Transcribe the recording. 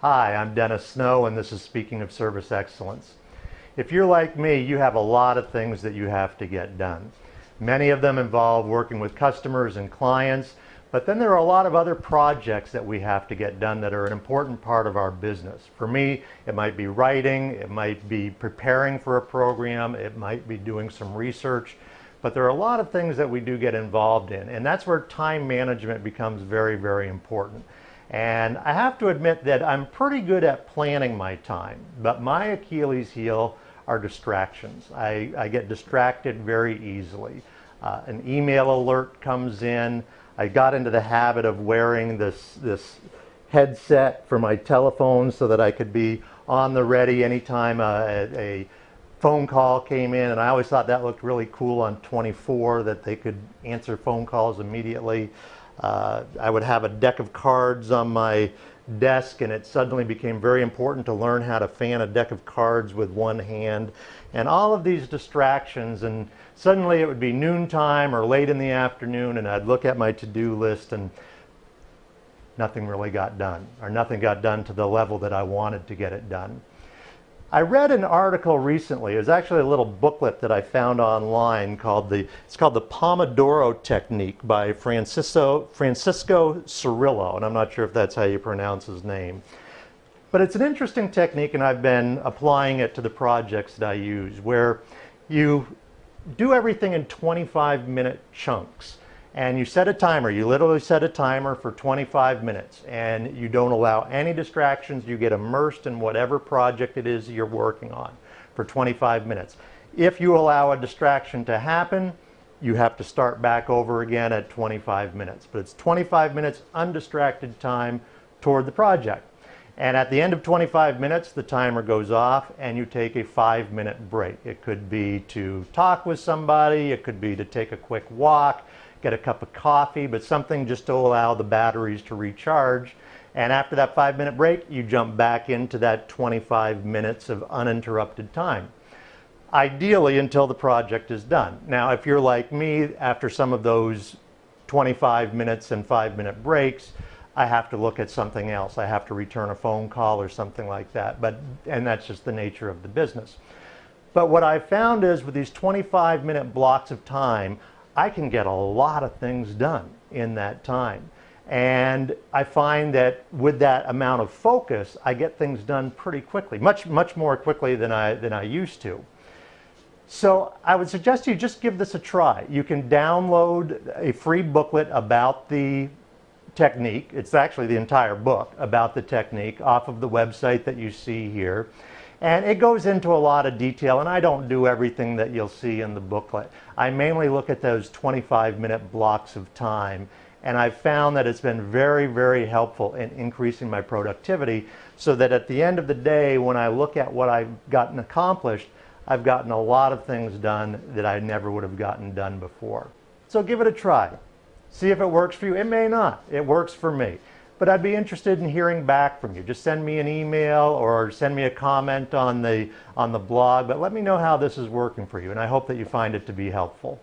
Hi, I'm Dennis Snow, and this is Speaking of Service Excellence. If you're like me, you have a lot of things that you have to get done. Many of them involve working with customers and clients, but then there are a lot of other projects that we have to get done that are an important part of our business. For me, it might be writing, it might be preparing for a program, it might be doing some research, but there are a lot of things that we do get involved in, and that's where time management becomes very, very important. And I have to admit that I'm pretty good at planning my time, but my Achilles heel are distractions. I get distracted very easily. An email alert comes in. I got into the habit of wearing this headset for my telephone so that I could be on the ready anytime a phone call came in, and I always thought that looked really cool on 24, that they could answer phone calls immediately. I would have a deck of cards on my desk, and it suddenly became very important to learn how to fan a deck of cards with one hand, and all of these distractions, and suddenly it would be noontime or late in the afternoon, and I'd look at my to-do list and nothing really got done, or nothing got done to the level that I wanted to get it done. I read an article recently. It was actually a little booklet that I found online called it's called the Pomodoro Technique by Francisco Cirillo, and I'm not sure if that's how you pronounce his name. But it's an interesting technique, and I've been applying it to the projects that I use, where you do everything in 25-minute chunks. And you set a timer. You literally set a timer for 25 minutes, and you don't allow any distractions. You get immersed in whatever project it is you're working on for 25 minutes. If you allow a distraction to happen, you have to start back over again at 25 minutes. But it's 25 minutes undistracted time toward the project. And at the end of 25 minutes, the timer goes off and you take a 5-minute break. It could be to talk with somebody, it could be to take a quick walk, get a cup of coffee, but something just to allow the batteries to recharge. And after that 5-minute break, you jump back into that 25 minutes of uninterrupted time. Ideally until the project is done. Now, if you're like me, after some of those 25 minutes and 5-minute breaks, I have to look at something else. I have to return a phone call or something like that. And that's just the nature of the business. But what I've found is with these 25-minute blocks of time, I can get a lot of things done in that time. And I find that with that amount of focus, I get things done pretty quickly, much more quickly than I used to. So I would suggest you just give this a try. You can download a free booklet about the technique. It's actually the entire book about the technique off of the website that you see here. And it goes into a lot of detail, and I don't do everything that you'll see in the booklet. I mainly look at those 25-minute blocks of time, and I've found that it's been very, very helpful in increasing my productivity, so that at the end of the day, when I look at what I've gotten accomplished, I've gotten a lot of things done that I never would have gotten done before. So give it a try. See if it works for you. It may not. It works for me. But I'd be interested in hearing back from you. Just send me an email or send me a comment on the blog, but let me know how this is working for you, and I hope that you find it to be helpful.